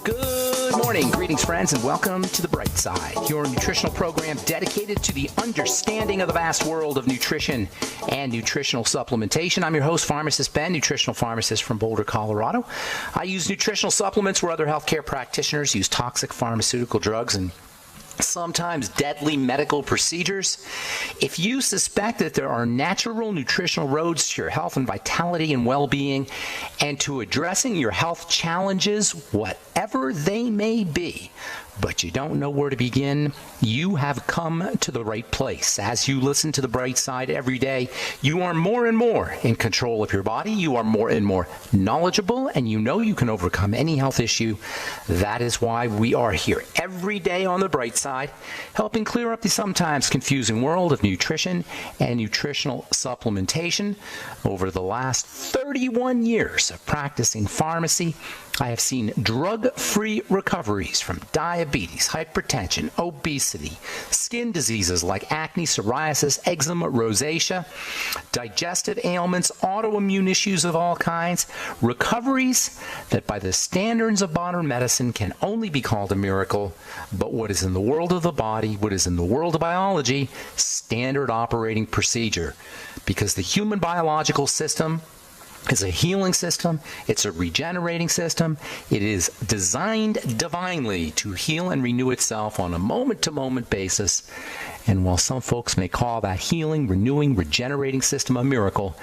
Good morning, greetings friends, and welcome to The Bright Side, your nutritional program dedicated to the understanding of the vast world of nutrition and nutritional supplementation. I'm your host, Pharmacist Ben, nutritional pharmacist from Boulder, Colorado. I use nutritional supplements where other healthcare practitioners use toxic pharmaceutical drugs and sometimes deadly medical procedures. If you suspect that there are natural nutritional roads to your health and vitality and well-being and to addressing your health challenges, whatever they may be, but you don't know where to begin, you have come to the right place. As you listen to The Bright Side every day, you are more and more in control of your body. You are more and more knowledgeable, and you know you can overcome any health issue. That is why we are here every day on The Bright Side, helping clear up the sometimes confusing world of nutrition and nutritional supplementation. Over the last 31 years of practicing pharmacy, I have seen drug-free recoveries from diabetes, hypertension, obesity, skin diseases like acne, psoriasis, eczema, rosacea, digestive ailments, autoimmune issues of all kinds, recoveries that by the standards of modern medicine can only be called a miracle, but what is in the world of the body, what is in the world of biology, standard operating procedure. Because the human biological system is a healing system. It's a regenerating system. It is designed divinely to heal and renew itself on a moment-to-moment basis. And while some folks may call that healing, renewing, regenerating system a miracle,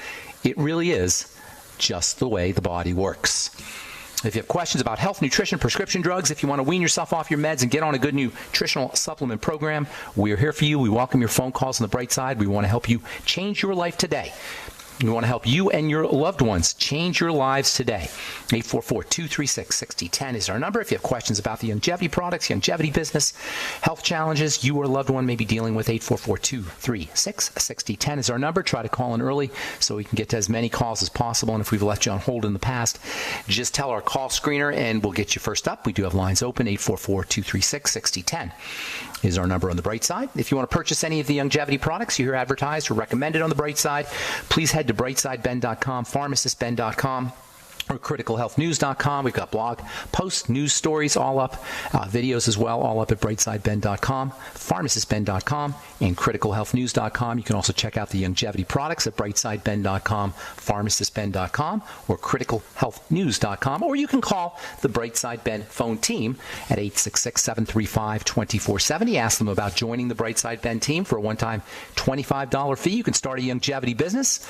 it really is just the way the body works. If you have questions about health, nutrition, prescription drugs, if you want to wean yourself off your meds and get on a good nutritional supplement program, we are here for you. We welcome your phone calls on The Bright Side. We want to help you change your life today. We want to help you and your loved ones change your lives today. 844-236-6010 is our number. If you have questions about the longevity products, longevity business, health challenges you or a loved one may be dealing with, 844-236-6010 is our number. Try to call in early so we can get to as many calls as possible. And if we've left you on hold in the past, just tell our call screener and we'll get you first up. We do have lines open. 844-236-6010 is our number on The Bright Side. If you want to purchase any of the longevity products you hear advertised or recommended on The Bright Side, please head to brightsideben.com, pharmacistben.com, or criticalhealthnews.com. We've got blog posts, news stories all up, videos as well, all up at brightsideben.com, pharmacistben.com, and criticalhealthnews.com. You can also check out the longevity products at brightsideben.com, pharmacistben.com, or criticalhealthnews.com, or you can call the Brightside Ben phone team at 866-735-2470. Ask them about joining the Brightside Ben team for a one-time $25 fee. You can start a longevity business.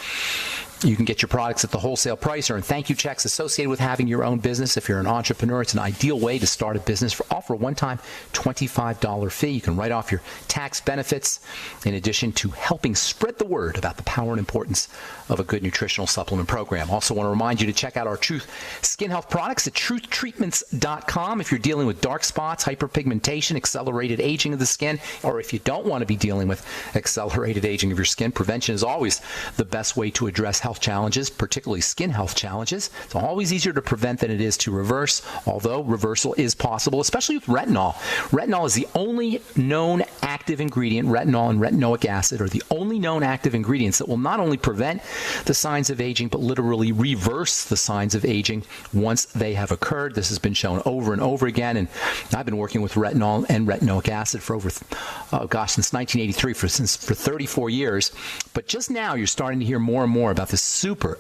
You can get your products at the wholesale price or earn thank you checks associated with having your own business. If you're an entrepreneur, it's an ideal way to start a business for a one-time $25 fee. You can write off your tax benefits in addition to helping spread the word about the power and importance of a good nutritional supplement program. Also want to remind you to check out our Truth Skin Health products at truthtreatments.com if you're dealing with dark spots, hyperpigmentation, accelerated aging of the skin, or if you don't want to be dealing with accelerated aging of your skin. Prevention is always the best way to address health challenges, particularly skin health challenges. It's always easier to prevent than it is to reverse, although reversal is possible, especially with retinol. Retinol is the only known active ingredient, retinol and retinoic acid are the only known active ingredients that will not only prevent the signs of aging, but literally reverse the signs of aging once they have occurred. This has been shown over and over again, and I've been working with retinol and retinoic acid for since 1983, for 34 years. But just now you're starting to hear more and more about this super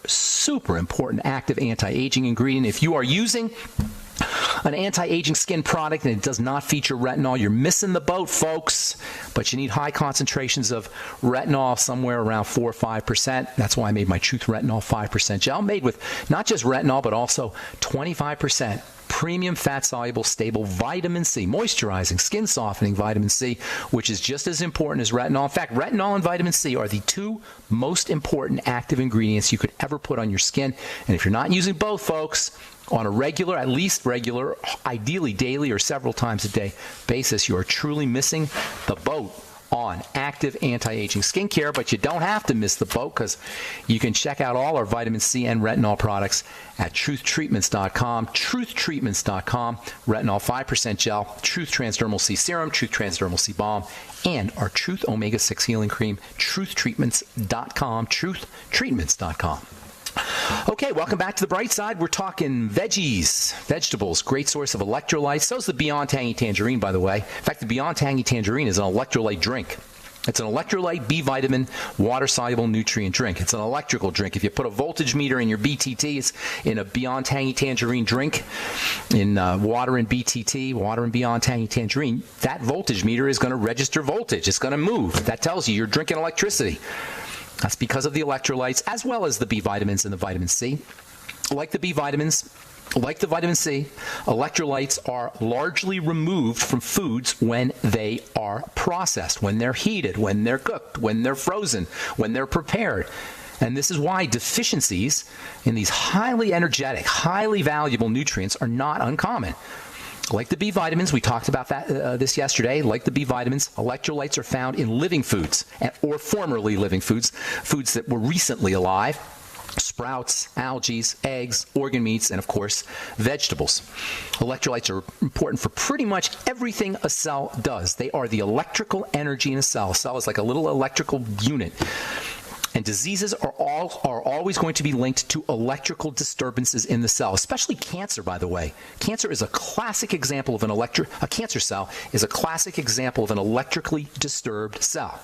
important active anti-aging ingredient. If you are using an anti-aging skin product and it does not feature retinol, you're missing the boat, folks. But you need high concentrations of retinol, somewhere around 4 or 5%. That's why I made my Truth Retinol 5% gel, made with not just retinol, but also 25% premium fat-soluble, stable vitamin C, moisturizing, skin-softening vitamin C, which is just as important as retinol. In fact, retinol and vitamin C are the two most important active ingredients you could ever put on your skin. And if you're not using both, folks, on a regular, at least regular, ideally daily or several times a day basis, you are truly missing the boat on active anti-aging skincare. But you don't have to miss the boat, because you can check out all our vitamin C and retinol products at truthtreatments.com, truthtreatments.com, retinol 5% gel, Truth Transdermal C Serum, Truth Transdermal C Balm, and our Truth Omega 6 Healing Cream, truthtreatments.com, truthtreatments.com. Okay, welcome back to the bright side. We're talking vegetables, great source of electrolytes. So is the Beyond Tangy Tangerine, by the way. In fact, the Beyond Tangy Tangerine is an electrolyte drink. It's an electrolyte, B vitamin, water-soluble nutrient drink. It's an electrical drink. If you put a voltage meter in your BTTs in a Beyond Tangy Tangerine drink, in water and BTT, water and Beyond Tangy Tangerine, that voltage meter is going to register voltage. It's going to move. That tells you you're drinking electricity. That's because of the electrolytes, as well as the B vitamins and the vitamin C. Like the B vitamins, like the vitamin C, electrolytes are largely removed from foods when they are processed, when they're heated, when they're cooked, when they're frozen, when they're prepared. And this is why deficiencies in these highly energetic, highly valuable nutrients are not uncommon. Like the B vitamins, we talked about this yesterday. Like the B vitamins, electrolytes are found in living foods, or formerly living foods, foods that were recently alive. Sprouts, algae, eggs, organ meats, and of course, vegetables. Electrolytes are important for pretty much everything a cell does. They are the electrical energy in a cell. A cell is like a little electrical unit. And diseases are always going to be linked to electrical disturbances in the cell, especially cancer, by the way. Cancer is a classic example of a cancer cell is a classic example of an electrically disturbed cell.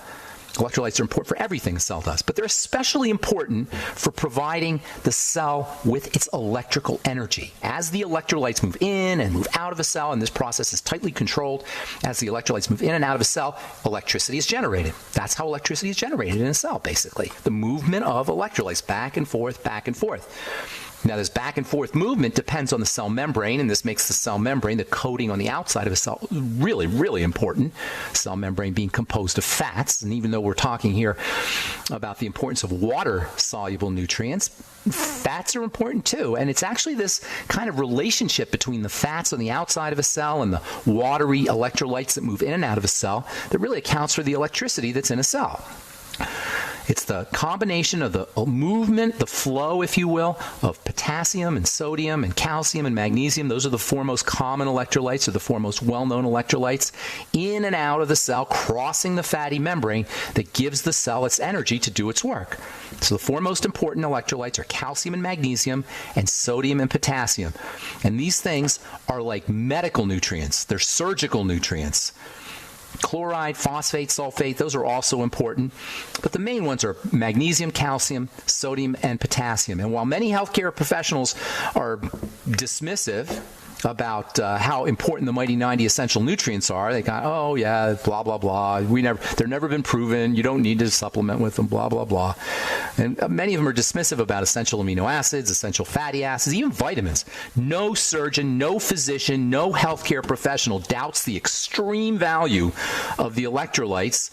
Electrolytes are important for everything a cell does, but they're especially important for providing the cell with its electrical energy. As the electrolytes move in and move out of a cell, and this process is tightly controlled, as the electrolytes move in and out of a cell, electricity is generated. That's how electricity is generated in a cell, basically. The movement of electrolytes back and forth, back and forth. Now, this back and forth movement depends on the cell membrane, and this makes the cell membrane, the coating on the outside of a cell, really, really important. Cell membrane being composed of fats, and even though we're talking here about the importance of water-soluble nutrients, fats are important too. And it's actually this kind of relationship between the fats on the outside of a cell and the watery electrolytes that move in and out of a cell that really accounts for the electricity that's in a cell. It's the combination of the movement, the flow, if you will, of potassium and sodium and calcium and magnesium. Those are the four most common electrolytes, or the four most well-known electrolytes, in and out of the cell, crossing the fatty membrane that gives the cell its energy to do its work. So the four most important electrolytes are calcium and magnesium and sodium and potassium. And these things are like medical nutrients. They're surgical nutrients. Chloride, phosphate, sulfate, those are also important. But the main ones are magnesium, calcium, sodium, and potassium. And while many healthcare professionals are dismissive about how important the Mighty 90 essential nutrients are, they go, oh yeah, blah, blah, blah. They're never been proven. You don't need to supplement with them, blah, blah, blah. And many of them are dismissive about essential amino acids, essential fatty acids, even vitamins. No surgeon, no physician, no healthcare professional doubts the extreme value of the electrolytes.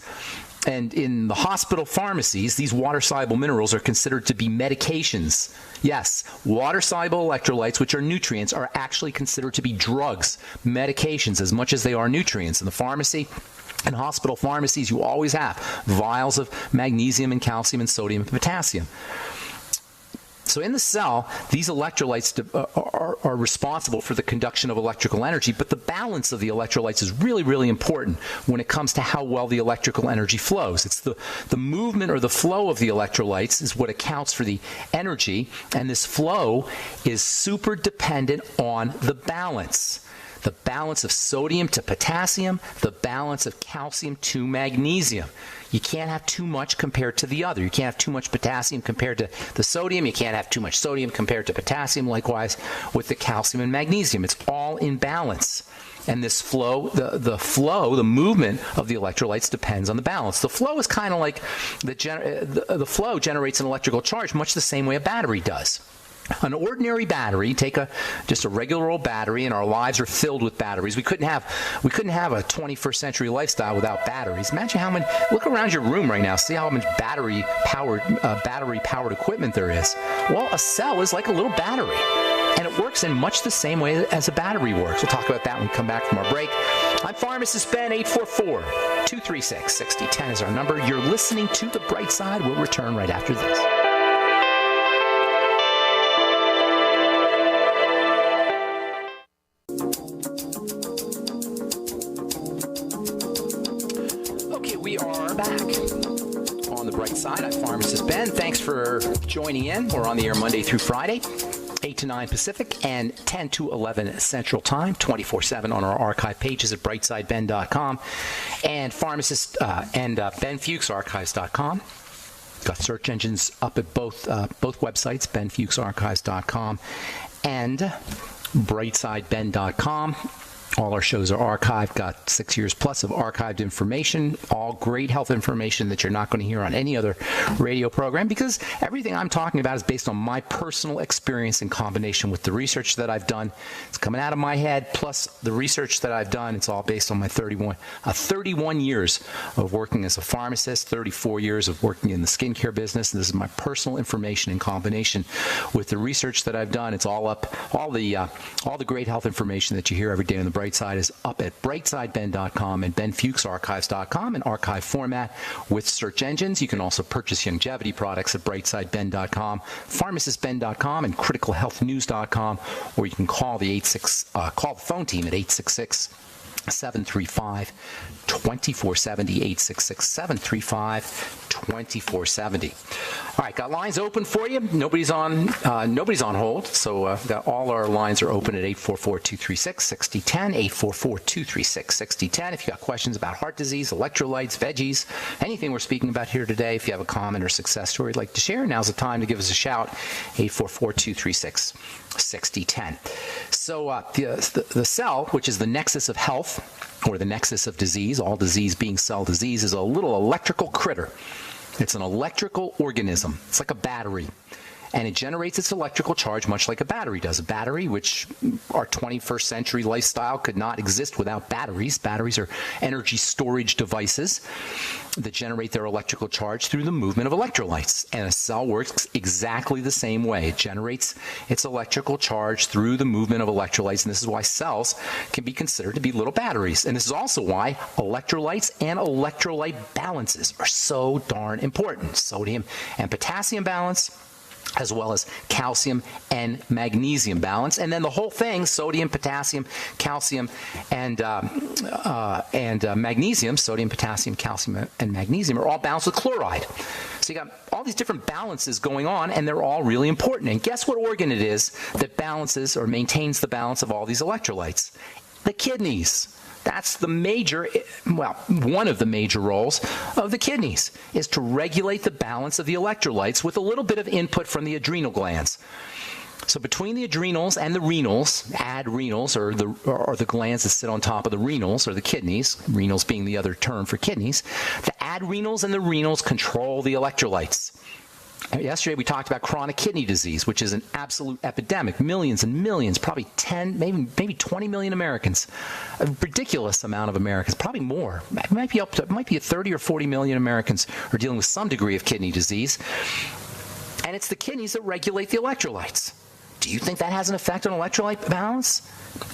And in the hospital pharmacies, these water-soluble minerals are considered to be medications. Yes, water-soluble electrolytes, which are nutrients, are actually considered to be drugs, medications, as much as they are nutrients. In the pharmacy and hospital pharmacies, you always have vials of magnesium and calcium and sodium and potassium. So in the cell, these electrolytes are responsible for the conduction of electrical energy, but the balance of the electrolytes is really, really important when it comes to how well the electrical energy flows. It's the movement or the flow of the electrolytes is what accounts for the energy, and this flow is super dependent on the balance. The balance of sodium to potassium, the balance of calcium to magnesium. You can't have too much compared to the other. You can't have too much potassium compared to the sodium. You can't have too much sodium compared to potassium. Likewise with the calcium and magnesium. It's all in balance. And this flow, the movement of the electrolytes depends on the balance. The flow is kind of like the flow generates an electrical charge much the same way a battery does. An ordinary battery, take just a regular old battery, and our lives are filled with batteries. We couldn't have a 21st century lifestyle without batteries. Imagine how many. Look around your room right now. See how much battery powered equipment there is. Well, a cell is like a little battery, and it works in much the same way as a battery works. We'll talk about that when we come back from our break. I'm Pharmacist Ben. 844-236-6010 is our number. You're listening to The Bright Side. We'll return right after this. Thanks for for joining in. We're on the air Monday through Friday, 8 to 9 Pacific and 10 to 11 Central Time, 24/7 on our archive pages at brightsideben.com and pharmacist and benfuchsarchives.com. Got search engines up at both websites, benfuchsarchives.com and brightsideben.com. All our shows are archived, got 6 years plus of archived information, all great health information that you're not going to hear on any other radio program, because everything I'm talking about is based on my personal experience in combination with the research that I've done. It's coming out of my head, plus the research that I've done. It's all based on my 31 years of working as a pharmacist, 34 years of working in the skincare business. And this is my personal information in combination with the research that I've done. It's all up, all the great health information that you hear every day on the Bright Side is up at brightsideben.com and benfuchsarchives.com in archive format with search engines. You can also purchase longevity products at brightsideben.com, pharmacistben.com, and criticalhealthnews.com, or you can call the phone team at 866-735-2470, 866-735-2470. All right, got lines open for you. Nobody's on hold, so all our lines are open at 844-236-6010, 844-236-6010. If you got questions about heart disease, electrolytes, veggies, anything we're speaking about here today, if you have a comment or success story you'd like to share, now's the time to give us a shout, 844-236-6010. So the cell, which is the nexus of health, or the nexus of disease, all disease being cell disease, is a little electrical critter. It's an electrical organism. It's like a battery. And it generates its electrical charge much like a battery does. A battery, which our 21st century lifestyle could not exist without batteries. Batteries are energy storage devices that generate their electrical charge through the movement of electrolytes. And a cell works exactly the same way. It generates its electrical charge through the movement of electrolytes. And this is why cells can be considered to be little batteries. And this is also why electrolytes and electrolyte balances are so darn important. Sodium and potassium balance, as well as calcium and magnesium balance. And then the whole thing, sodium, potassium, calcium, and magnesium, sodium, potassium, calcium, and magnesium are all balanced with chloride. So you got all these different balances going on, and they're all really important. And guess what organ it is that balances or maintains the balance of all these electrolytes? The kidneys. That's the major, well, one of the major roles of the kidneys is to regulate the balance of the electrolytes with a little bit of input from the adrenal glands. So between the adrenals and the renals, adrenals are the glands that sit on top of the renals, or the kidneys, renals being the other term for kidneys, the adrenals and the renals control the electrolytes. Yesterday we talked about chronic kidney disease, which is an absolute epidemic. Millions and millions, probably 10, maybe 20 million Americans. A ridiculous amount of Americans, probably more. It might be 30 or 40 million Americans are dealing with some degree of kidney disease. And it's the kidneys that regulate the electrolytes. Do you think that has an effect on electrolyte balance?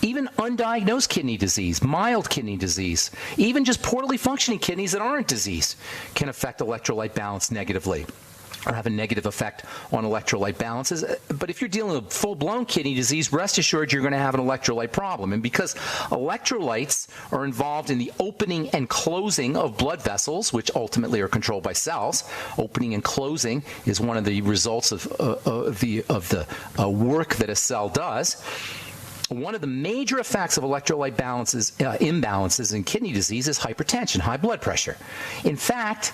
Even undiagnosed kidney disease, mild kidney disease, even just poorly functioning kidneys that aren't diseased can affect electrolyte balance negatively, or have a negative effect on electrolyte balances. But if you're dealing with full-blown kidney disease, rest assured you're going to have an electrolyte problem. And because electrolytes are involved in the opening and closing of blood vessels, which ultimately are controlled by cells, opening and closing is one of the results of the work that a cell does. One of the major effects of electrolyte imbalances in kidney disease is hypertension, high blood pressure. In fact,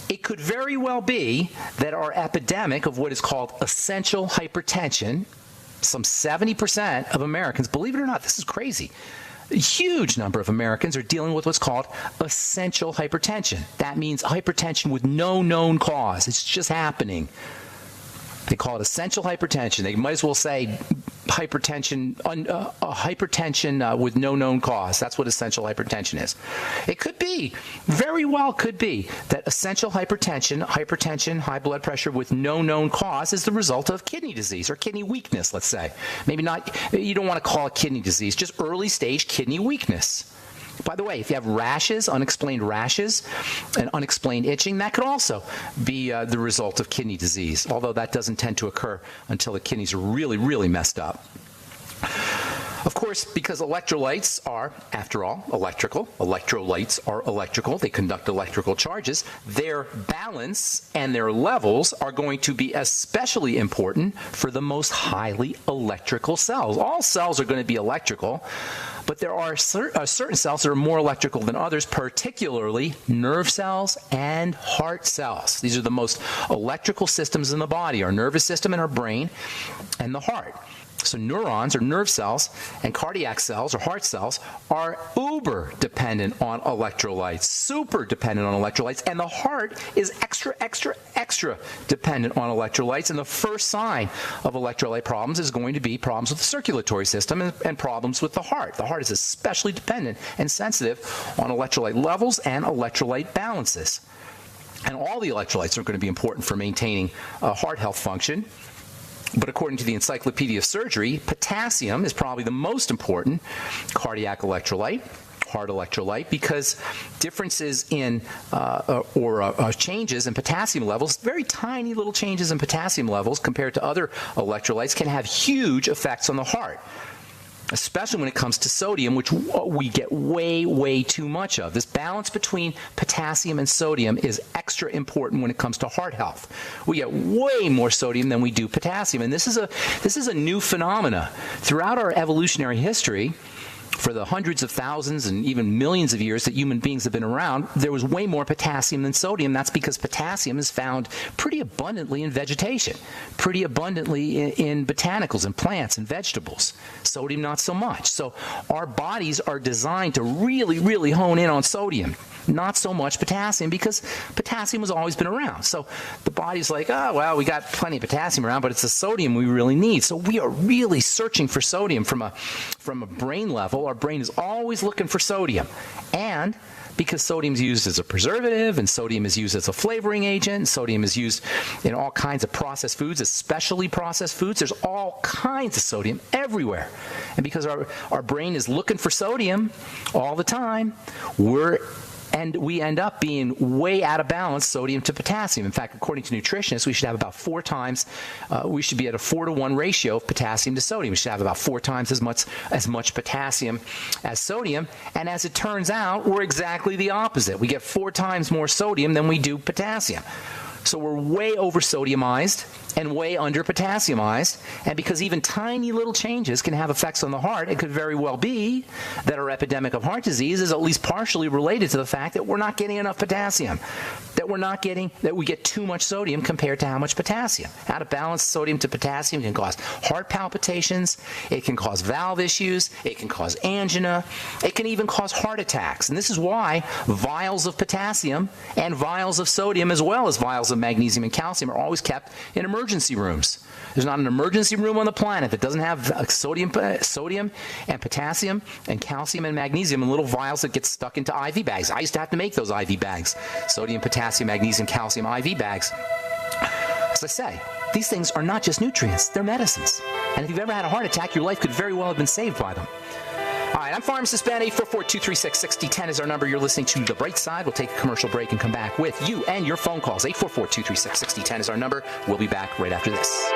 it could very well be that our epidemic of what is called essential hypertension, some 70% of Americans, believe it or not, this is crazy, a huge number of Americans are dealing with what's called essential hypertension. That means hypertension with no known cause. It's just happening. They call it essential hypertension. They might as well say hypertension with no known cause. That's what essential hypertension is. It could be, very well could be, that essential hypertension, high blood pressure with no known cause is the result of kidney disease or kidney weakness, let's say. Maybe not, you don't want to call it kidney disease, just early stage kidney weakness. By the way, if you have rashes, unexplained rashes, and unexplained itching, that could also be the result of kidney disease, although that doesn't tend to occur until the kidneys are really, really messed up. Of course, because electrolytes are, after all, electrical. Electrolytes are electrical. They conduct electrical charges. Their balance and their levels are going to be especially important for the most highly electrical cells. All cells are going to be electrical, but there are certain cells that are more electrical than others, particularly nerve cells and heart cells. These are the most electrical systems in the body, our nervous system and our brain and the heart. So neurons or nerve cells and cardiac cells or heart cells are uber dependent on electrolytes, super dependent on electrolytes, and the heart is extra dependent on electrolytes. And the first sign of electrolyte problems is going to be problems with the circulatory system and problems with the heart. The heart is especially dependent and sensitive on electrolyte levels and electrolyte balances. And all the electrolytes are going to be important for maintaining heart health function. But according to the Encyclopedia of Surgery, potassium is probably the most important cardiac electrolyte, heart electrolyte, because differences in changes in potassium levels, very tiny little changes in potassium levels compared to other electrolytes, can have huge effects on the heart, especially when it comes to sodium, which we get way too much of. This balance between potassium and sodium is extra important when it comes to heart health. We get way more sodium than we do potassium, and this is a new phenomena. Throughout our evolutionary history, for the hundreds of thousands and even millions of years that human beings have been around, there was way more potassium than sodium. That's because potassium is found pretty abundantly in vegetation, pretty abundantly in botanicals and plants and vegetables. Sodium, not so much. So our bodies are designed to really hone in on sodium, not so much potassium, because potassium has always been around. So the body's like, oh, well, we got plenty of potassium around, but it's the sodium we really need. So we are really searching for sodium from a brain level. Our brain is always looking for sodium. And because sodium is used as a preservative, and sodium is used as a flavoring agent, and sodium is used in all kinds of processed foods, especially processed foods, there's all kinds of sodium everywhere. And because our brain is looking for sodium all the time, we end up being way out of balance, sodium to potassium. In fact, according to nutritionists, we should have about 4 times, we should be at a 4-to-1 ratio of potassium to sodium. We should have about 4 times as much potassium as sodium. And as it turns out, we're exactly the opposite. We get 4 times more sodium than we do potassium. So we're way over sodiumized and way under potassiumized. And because even tiny little changes can have effects on the heart, it could very well be that our epidemic of heart disease is at least partially related to the fact that we're not getting enough potassium, that we get too much sodium compared to how much potassium. Out of balance, sodium to potassium can cause heart palpitations, it can cause valve issues, it can cause angina, it can even cause heart attacks. And this is why vials of potassium and vials of sodium, as well as vials of magnesium and calcium, are always kept in emergency rooms. There's not an emergency room on the planet that doesn't have sodium and potassium and calcium and magnesium in little vials that get stuck into IV bags. I used to have to make those IV bags, sodium, potassium, magnesium, calcium IV bags. As I say, these things are not just nutrients, they're medicines. And if you've ever had a heart attack, your life could very well have been saved by them. All right, I'm Pharmacist Ben. 844-236-6010 is our number. You're listening to The Bright Side. We'll take a commercial break and come back with you and your phone calls. 844-236-6010 is our number. We'll be back right after this.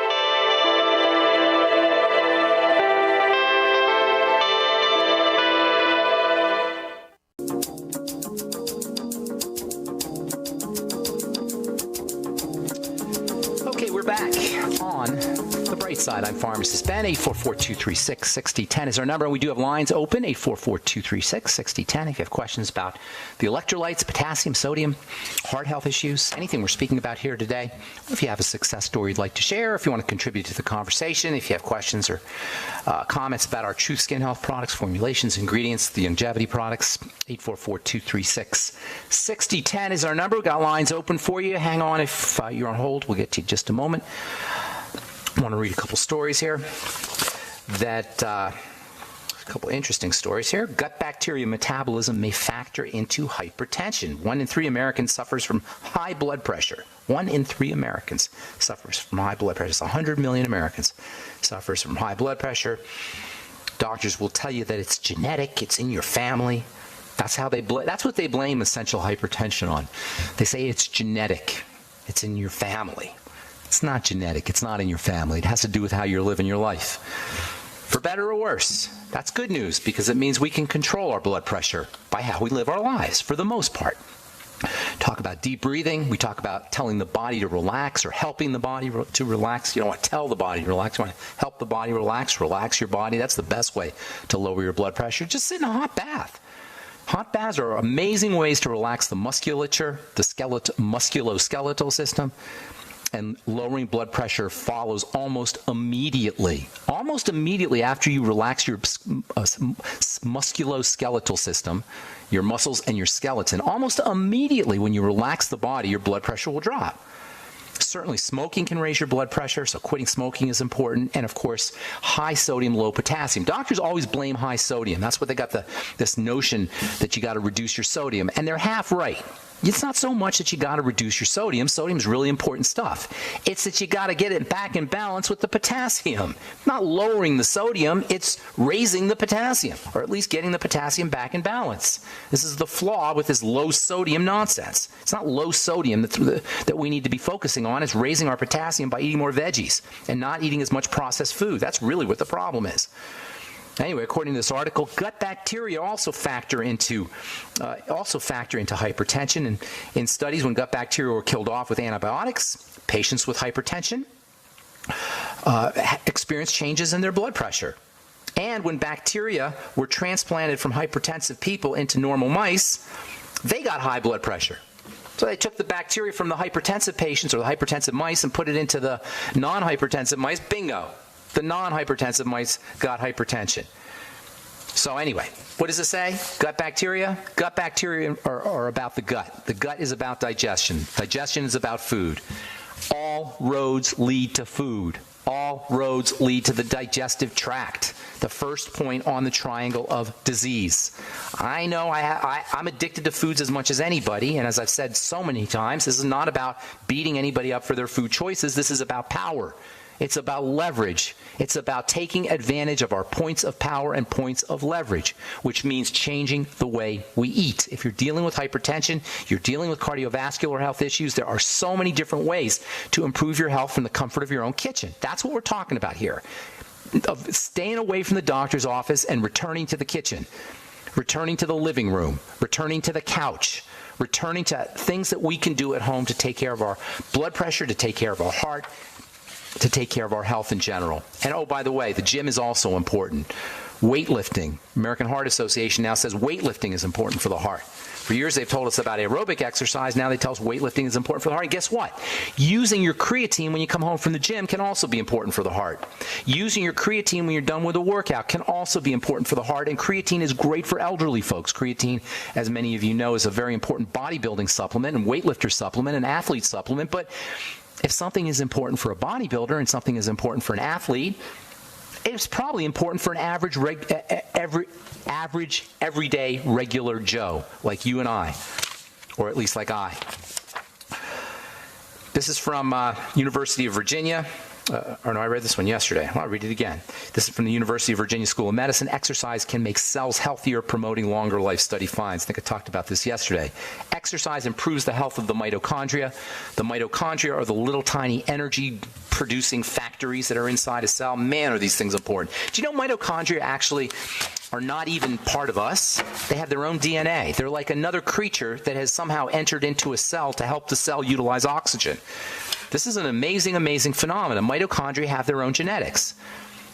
We're back on The Bright Side. I'm Pharmacist Ben. 844-236-6010 is our number. We do have lines open, 844-236-6010. If you have questions about the electrolytes, potassium, sodium, heart health issues, anything we're speaking about here today, or if you have a success story you'd like to share, if you want to contribute to the conversation, if you have questions or comments about our Truth Skin Health products, formulations, ingredients, the longevity products, 844-236-6010 is our number. We've got lines open for you. Hang on if you're on hold. We'll get to you in just a moment. I want to read a couple stories here a couple interesting stories here. Gut bacteria metabolism may factor into hypertension. 1 in 3 Americans suffers from high blood pressure. 1 in 3 Americans suffers from high blood pressure. It's 100 million Americans suffers from high blood pressure. Doctors will tell you that it's genetic, it's in your family. That's what they blame essential hypertension on. They say it's genetic, it's in your family. It's not genetic. It's not in your family. It has to do with how you're living your life. For better or worse. That's good news because it means we can control our blood pressure by how we live our lives for the most part. Talk about deep breathing. We talk about telling the body to relax or helping the body to relax. You don't want to tell the body to relax. You want to help the body relax. Relax your body. That's the best way to lower your blood pressure. Just sit in a hot bath. Hot baths are amazing ways to relax the musculature, the musculoskeletal system, and lowering blood pressure follows almost immediately. Almost immediately after you relax your musculoskeletal system, your muscles and your skeleton, almost immediately when you relax the body, your blood pressure will drop. Certainly smoking can raise your blood pressure, so quitting smoking is important. And of course, high sodium, low potassium. Doctors always blame high sodium. That's what they got this notion that you got to reduce your sodium. And they're half right. It's not so much that you got to reduce your sodium. Sodium is really important stuff. It's that you got to get it back in balance with the potassium. Not lowering the sodium, it's raising the potassium, or at least getting the potassium back in balance. This is the flaw with this low sodium nonsense. It's not low sodium that we need to be focusing on. It's raising our potassium by eating more veggies and not eating as much processed food. That's really what the problem is. Anyway, according to this article, gut bacteria also factor into hypertension. And in studies, when gut bacteria were killed off with antibiotics, patients with hypertension experienced changes in their blood pressure. And when bacteria were transplanted from hypertensive people into normal mice, they got high blood pressure. So they took the bacteria from the hypertensive patients or the hypertensive mice and put it into the non-hypertensive mice. Bingo. The non-hypertensive mice got hypertension. So anyway, what does it say? Gut bacteria? Gut bacteria are about the gut. The gut is about digestion. Digestion is about food. All roads lead to food. All roads lead to the digestive tract, the first point on the triangle of disease. I know I'm addicted to foods as much as anybody, and as I've said so many times, this is not about beating anybody up for their food choices. This is about power. It's about leverage. It's about taking advantage of our points of power and points of leverage, which means changing the way we eat. If you're dealing with hypertension, you're dealing with cardiovascular health issues, there are so many different ways to improve your health from the comfort of your own kitchen. That's what we're talking about here. Of staying away from the doctor's office and returning to the kitchen, returning to the living room, returning to the couch, returning to things that we can do at home to take care of our blood pressure, to take care of our heart, to take care of our health in general. And oh, by the way, the gym is also important. Weightlifting. American Heart Association now says weightlifting is important for the heart. For years, they've told us about aerobic exercise. Now they tell us weightlifting is important for the heart. And guess what? Using your creatine when you come home from the gym can also be important for the heart. Using your creatine when you're done with a workout can also be important for the heart. And creatine is great for elderly folks. Creatine, as many of you know, is a very important bodybuilding supplement and weightlifter supplement and athlete supplement. But if something is important for a bodybuilder and something is important for an athlete, it's probably important for an average, everyday, regular Joe like you and I, or at least like I. This is from University of Virginia. I read this one yesterday. I'll read it again. This is from the University of Virginia School of Medicine. Exercise can make cells healthier, promoting longer life, study finds. I think I talked about this yesterday. Exercise improves the health of the mitochondria. The mitochondria are the little tiny energy-producing factories that are inside a cell. Man, are these things important. Do you know mitochondria actually are not even part of us? They have their own DNA. They're like another creature that has somehow entered into a cell to help the cell utilize oxygen. This is an amazing, amazing phenomenon. Mitochondria have their own genetics.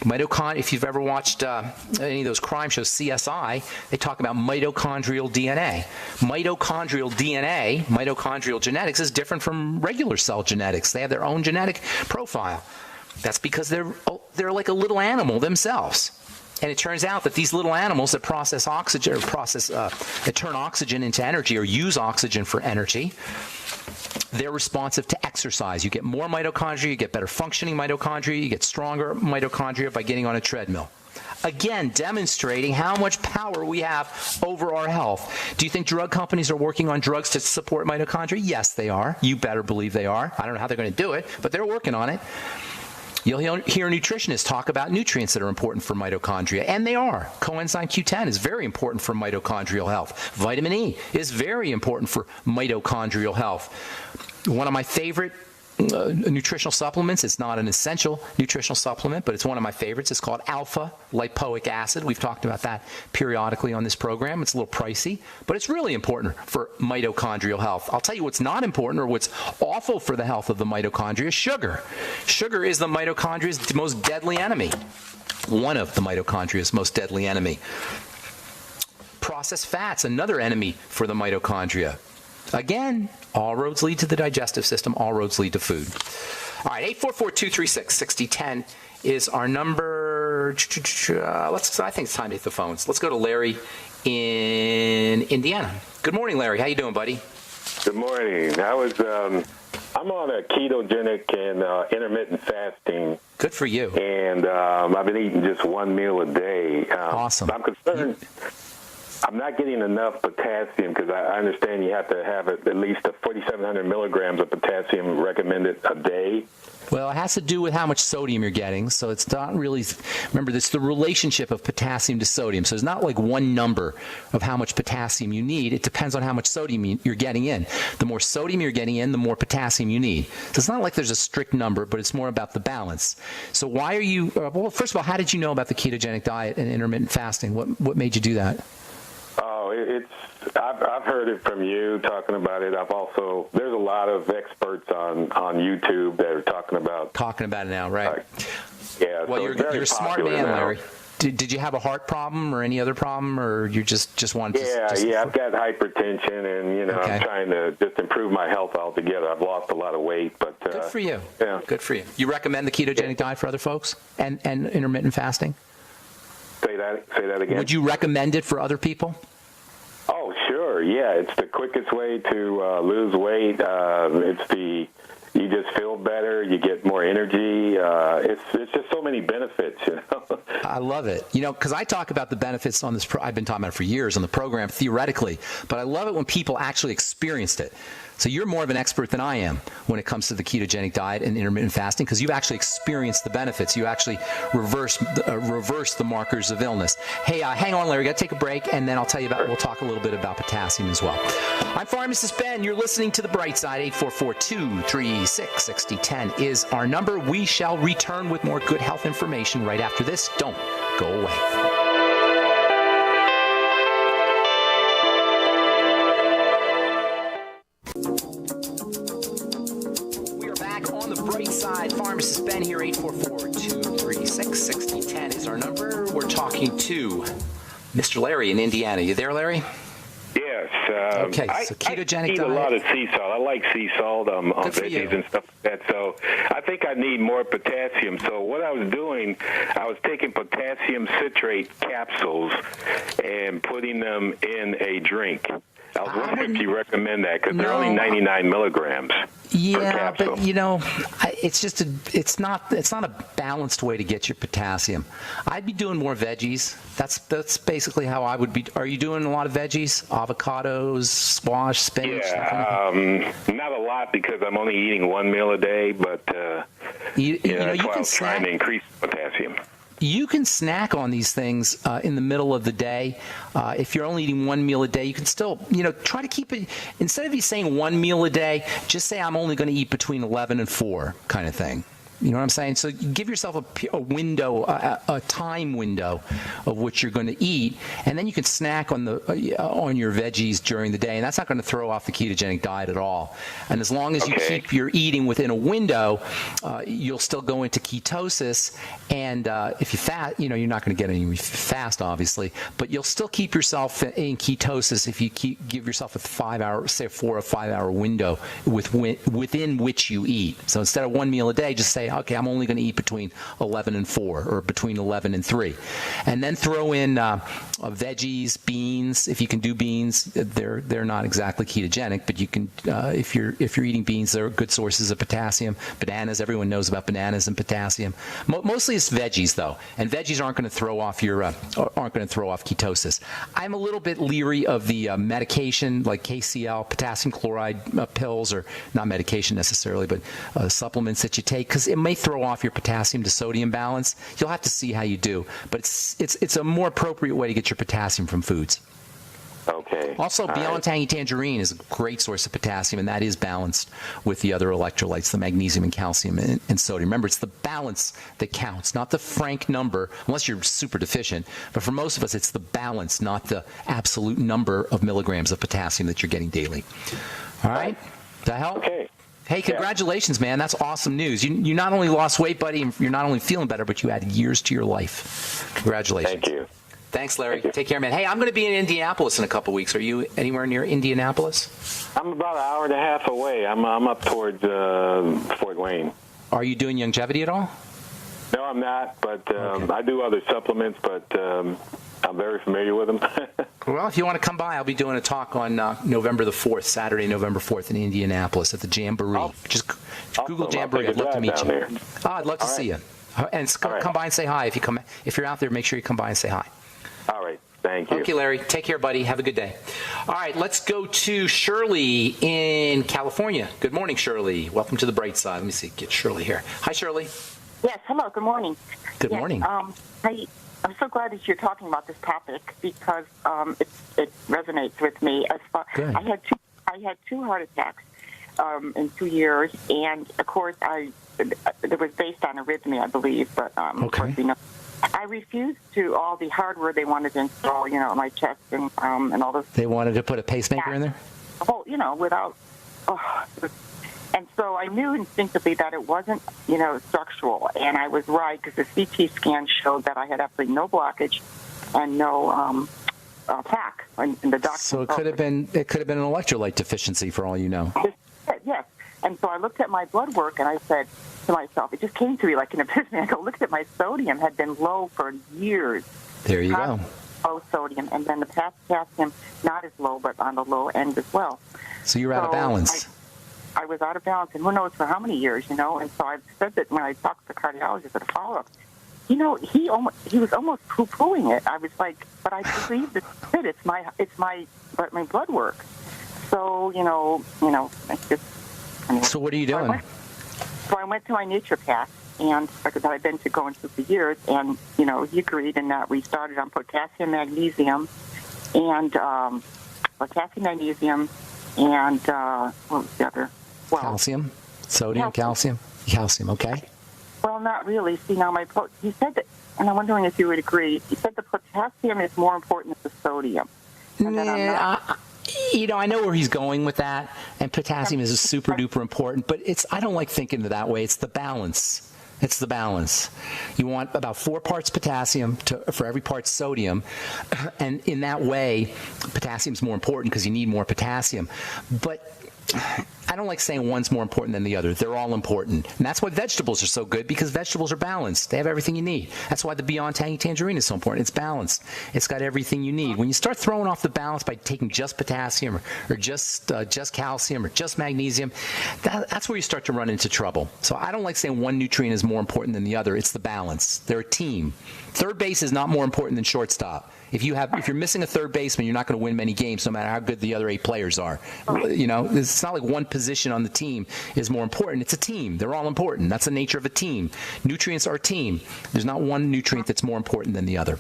If you've ever watched any of those crime shows, CSI, they talk about mitochondrial DNA. Mitochondrial DNA, mitochondrial genetics, is different from regular cell genetics. They have their own genetic profile. That's because they're like a little animal themselves. And it turns out that these little animals that process oxygen, or that turn oxygen into energy or use oxygen for energy, they're responsive to exercise. You get more mitochondria, you get better functioning mitochondria, you get stronger mitochondria by getting on a treadmill. Again, demonstrating how much power we have over our health. Do you think drug companies are working on drugs to support mitochondria? Yes, they are. You better believe they are. I don't know how they're going to do it, but they're working on it. You'll hear nutritionists talk about nutrients that are important for mitochondria, and they are. Coenzyme Q10 is very important for mitochondrial health. Vitamin E is very important for mitochondrial health. One of my favorite nutritional supplements. It's not an essential nutritional supplement, but it's one of my favorites. It's called alpha lipoic acid. We've talked about that periodically on this program. It's a little pricey, but it's really important for mitochondrial health. I'll tell you what's not important, or what's awful for the health of the mitochondria: sugar. Sugar is the mitochondria's most deadly enemy. One of the mitochondria's most deadly enemy. Processed fats, another enemy for the mitochondria. Again, all roads lead to the digestive system. All roads lead to food. All right, 844-236-6010 is our number. I think it's time to hit the phones. Let's go to Larry in Indiana. Good morning, Larry. How you doing, buddy? Good morning. I'm on a ketogenic and intermittent fasting. Good for you. And I've been eating just one meal a day. Awesome. I'm concerned. I'm not getting enough potassium, because I understand you have to have at least 4,700 milligrams of potassium recommended a day. Well, it has to do with how much sodium you're getting. So it's not really, remember, this the relationship of potassium to sodium. So it's not like one number of how much potassium you need. It depends on how much sodium you're getting in. The more sodium you're getting in, the more potassium you need. So it's not like there's a strict number, but it's more about the balance. So why are you, well, first of all, how did you know about the ketogenic diet and intermittent fasting? What made you do that? I've heard it from you talking about it. There's a lot of experts on YouTube that are talking about it now, right? Yeah. Well, so you're a smart man, now. Larry. Did you have a heart problem or any other problem, or you just wanted to? Yeah, I've got hypertension, and Okay. I'm trying to just improve my health altogether. I've lost a lot of weight, but Good for you. Yeah. Good for you. You recommend the ketogenic diet for other folks and intermittent fasting? Say that again. Would you recommend it for other people? Oh, sure. Yeah, it's the quickest way to lose weight. You just feel better. You get more energy. It's just so many benefits, you know. I love it. You know, because I talk about the benefits on this. I've been talking about it for years on the program theoretically, but I love it when people actually experienced it. So you're more of an expert than I am when it comes to the ketogenic diet and intermittent fasting, because you've actually experienced the benefits. You actually reverse the markers of illness. Hey, hang on, Larry. Got to take a break, and then we'll talk a little bit about potassium as well. I'm Pharmacist Ben. You're listening to The Bright Side. 844-236-6010 is our number. We shall return with more good health information right after this. Don't go away. Pharmacist Ben here, 844-236-6010 is our number. We're talking to Mr. Larry in Indiana. You there, Larry? Yes. Okay, so ketogenic I eat diet. a lot of sea salt. I like sea salt on veggies and stuff like that. So I think I need more potassium. So what I was doing, I was taking potassium citrate capsules and putting them in a drink. I was wondering if you recommend that, because they're only 99 milligrams. Yeah, but it's not a balanced way to get your potassium. I'd be doing more veggies. That's basically how I would be. Are you doing a lot of veggies? Avocados, squash, spinach? Yeah, not a lot, because I'm only eating one meal a day, but you that's why I can was trying to increase potassium. You can snack on these things in the middle of the day. If you're only eating one meal a day, you can still, try to keep it. Instead of you saying one meal a day, just say I'm only going to eat between 11 and 4 kind of thing. You know what I'm saying? So give yourself a window, a time window of what you're going to eat, and then you can snack on your veggies during the day, and that's not going to throw off the ketogenic diet at all. And as long as you keep your eating within a window, you'll still go into ketosis. And if you fast, you're not going to get any fast, obviously, but you'll still keep yourself in ketosis if you give yourself a 5-hour, say a 4 or 5 hour window within which you eat. So instead of one meal a day, just say, okay, I'm only going to eat between 11 and 4 or between 11 and 3. And then throw in veggies, beans. If you can do beans, they're not exactly ketogenic, but you can, if you're eating beans, they're good sources of potassium. Bananas, everyone knows about bananas and potassium. Mostly it's veggies, though, and veggies aren't going to throw off ketosis. I'm a little bit leery of the medication like KCL, potassium chloride pills, or not medication necessarily, but supplements that you take, because it may throw off your potassium to sodium balance. You'll have to see how you do, but it's a more appropriate way to get your potassium from foods. Okay. Also, All Beyond right. Tangy Tangerine is a great source of potassium, and that is balanced with the other electrolytes, the magnesium and calcium and sodium. Remember, it's the balance that counts, not the frank number, unless you're super deficient. But for most of us, it's the balance, not the absolute number of milligrams of potassium that you're getting daily. All right? Does that help? Okay. Hey, congratulations, man. That's awesome news. You not only lost weight, buddy, and you're not only feeling better, but you added years to your life. Congratulations. Thank you. Thanks, Larry. Thank you. Take care, man. Hey, I'm going to be in Indianapolis in a couple weeks. Are you anywhere near Indianapolis? I'm about an hour and a half away. I'm up towards Fort Wayne. Are you doing longevity at all? No, I'm not, but Okay. I do other supplements, but I'm very familiar with them. Well, if you want to come by, I'll be doing a talk on November the 4th, Saturday, November 4th in Indianapolis at the Jamboree. Just Google Awesome. I'll Jamboree. take a I'd love to drive meet down you. there. Oh, I'd love to All see right. you. And All right. come by and say hi. If you're out there, make sure you come by and say hi. All right. Thank you. Okay, Larry. Take care, buddy. Have a good day. All right, let's go to Shirley in California. Good morning, Shirley. Welcome to the bright side. Let me see. Get Shirley here. Hi, Shirley. Yes, hello, good morning. Good Yes, morning. I'm so glad that you're talking about this topic because it resonates with me. Good. I had two heart attacks in 2 years, and of course it was based on arrhythmia, I believe, but of course we know. I refused to all the hardware they wanted to install, in my chest and all those. They wanted to put a pacemaker in there? Oh, without. Oh, and so I knew instinctively that it wasn't, structural, and I was right because the CT scan showed that I had absolutely no blockage and no plaque in the doctor. So it could have been an electrolyte deficiency for all you know. Yes, and so I looked at my blood work and I said to myself, it just came to me like an epiphany. I looked at my sodium had been low for years. There you go. Low sodium, and then the potassium not as low, but on the low end as well. So you're out of balance. I was out of balance, and who knows for how many years, And so I've said that when I talked to the cardiologist at a follow-up, he was almost poo-pooing it. I was like, but I believe that it's my blood work. So it's just. So what are you doing? So I went to my naturopath, and that I've been to going to for years, and he agreed, and that we started on potassium, magnesium, and what was the other? Well, Calcium? Sodium? Calcium? Calcium, okay. Well, not really. See, now he said that, and I'm wondering if you would agree. He said the potassium is more important than the sodium. And then I know where he's going with that, and potassium is super duper important, but I don't like thinking that way. It's the balance. It's the balance. You want about 4 parts potassium for every part sodium, and in that way, potassium is more important because you need more potassium. But I don't like saying one's more important than the other. They're all important. And that's why vegetables are so good, because vegetables are balanced. They have everything you need. That's why the Beyond Tangy Tangerine is so important. It's balanced. It's got everything you need. When you start throwing off the balance by taking just potassium or just calcium or just magnesium, that's where you start to run into trouble. So I don't like saying one nutrient is more important than the other. It's the balance. They're a team. Third base is not more important than shortstop. If you're missing a third baseman, you're not going to win many games, no matter how good the other 8 players are. It's not like one position on the team is more important. It's a team. They're all important. That's the nature of a team. Nutrients are a team. There's not one nutrient that's more important than the other.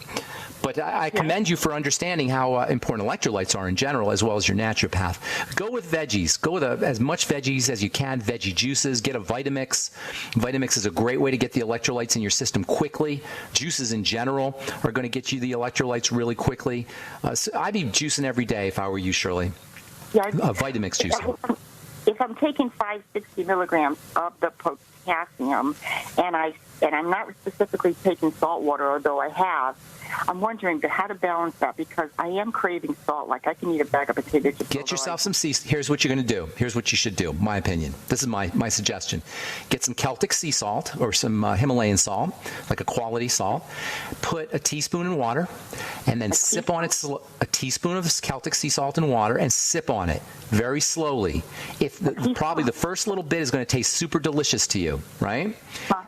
But I commend you for understanding how important electrolytes are in general, as well as your naturopath. Go with veggies. Go with as much veggies as you can, veggie juices. Get a Vitamix. Vitamix is a great way to get the electrolytes in your system quickly. Juices in general are going to get you the electrolytes really quickly. So I'd be juicing every day if I were you, Shirley. Yeah, Vitamix juice. If I'm taking 560 milligrams of the potassium, and I'm not specifically taking salt water, although I have, I'm wondering how to balance that, because I am craving salt. Like I can eat a bag of potato chips. Get yourself some sea. Here's what you're going to do. Here's what you should do. My opinion. This is my suggestion. Get some Celtic sea salt or some Himalayan salt, like a quality salt. Put a teaspoon in water, and then sip on it. A teaspoon of Celtic sea salt in water, and sip on it very slowly. Probably the first little bit is going to taste super delicious to you, right?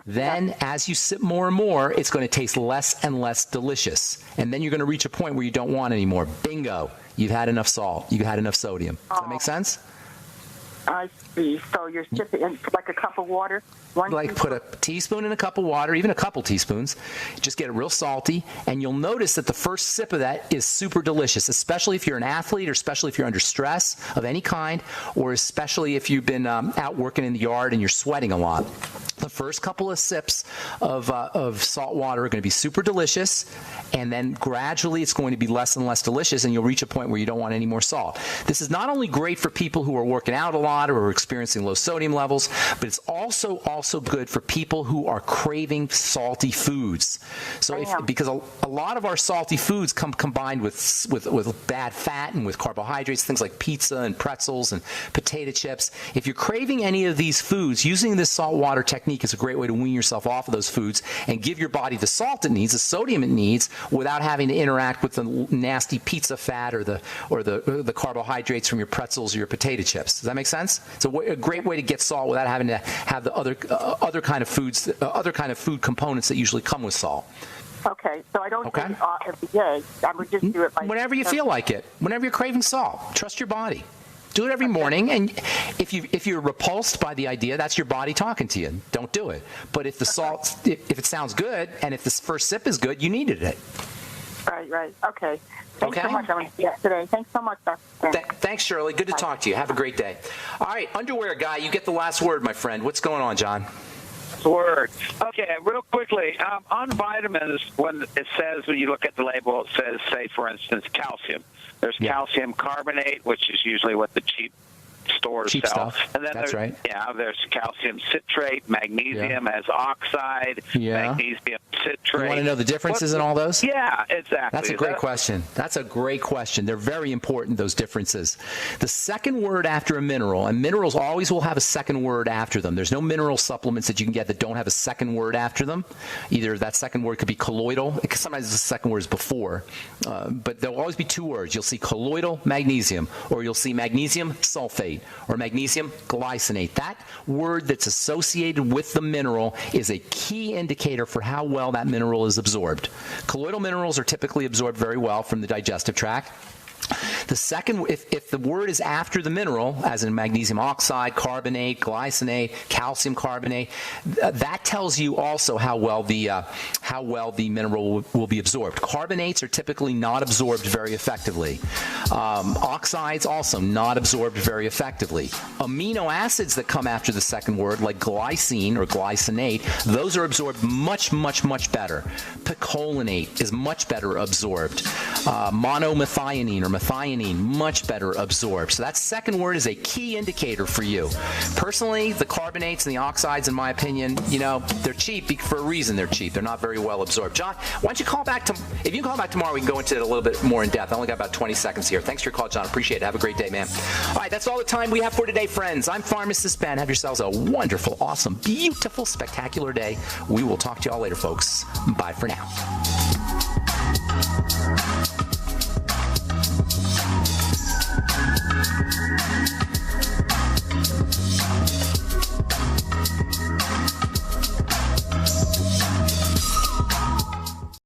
Then, as you sip more and more, it's going to taste less and less delicious. And then you're going to reach a point where you don't want any more. Bingo. You've had enough salt. You've had enough sodium. Does that make sense? I see. So you're sipping in like a cup of water? Put a teaspoon in a cup of water, even a couple teaspoons. Just get it real salty, and you'll notice that the first sip of that is super delicious, especially if you're an athlete, or especially if you're under stress of any kind, or especially if you've been out working in the yard and you're sweating a lot. The first couple of sips of salt water are going to be super delicious, and then gradually it's going to be less and less delicious, and you'll reach a point where you don't want any more salt. This is not only great for people who are working out a lot or are experiencing low sodium levels, but it's also good for people who are craving salty foods. So because a lot of our salty foods come combined with bad fat and with carbohydrates, things like pizza and pretzels and potato chips. If you're craving any of these foods, using this salt water technique is a great way to wean yourself off of those foods and give your body the salt it needs, the sodium it needs, without having to interact with the nasty pizza fat or the carbohydrates from your pretzels or your potato chips. Does that make sense? It's a great way to get salt without having to have the other kind of foods, other kind of food components that usually come with salt. Okay, so I don't do it every day. I would just do it whenever you feel like it. Whenever you're craving salt, trust your body. Do it every morning, and if you're repulsed by the idea, that's your body talking to you. Don't do it. But if the salt, if it sounds good, and if this first sip is good, you needed it. Right. Okay. Thanks so much. I'm going to see that today. Thanks so much, Dr. Thanks, Shirley. Good to talk to you. Have a great day. All right, underwear guy, you get the last word, my friend. What's going on, John? Word. Okay, real quickly, on vitamins, when it says, when you look at the label, it says, say, for instance, calcium. There's calcium carbonate, which is usually what the cheap stores sell. Stuff. And then there's calcium citrate, magnesium as oxide, magnesium citrate. You want to know the differences in all those? Yeah, exactly. That's a great question. That's a great question. They're very important, those differences. The second word after a mineral, and minerals always will have a second word after them. There's no mineral supplements that you can get that don't have a second word after them. Either that second word could be colloidal, because sometimes the second word is before, but there'll always be two words. You'll see colloidal magnesium, or you'll see magnesium sulfate, or magnesium glycinate. That word that's associated with the mineral is a key indicator for how well that mineral is absorbed. Colloidal minerals are typically absorbed very well from the digestive tract. The second, if the word is after the mineral, as in magnesium oxide, carbonate, glycinate, calcium carbonate, that tells you also how well the mineral will be absorbed. Carbonates are typically not absorbed very effectively. Oxides also not absorbed very effectively. Amino acids that come after the second word, like glycine or glycinate, those are absorbed much, much, much better. Picolinate is much better absorbed. Monomethionine or methionine, much better absorbed. So that second word is a key indicator for you. Personally, the carbonates and the oxides, in my opinion, they're cheap for a reason. They're cheap. They're not very well absorbed. John, why don't you call back if you can call back tomorrow, we can go into it a little bit more in depth. I only got about 20 seconds here. Thanks for your call, John. Appreciate it. Have a great day, man. All right, that's all the time we have for today, friends. I'm Pharmacist Ben. Have yourselves a wonderful, awesome, beautiful, spectacular day. We will talk to y'all later, folks. Bye for now.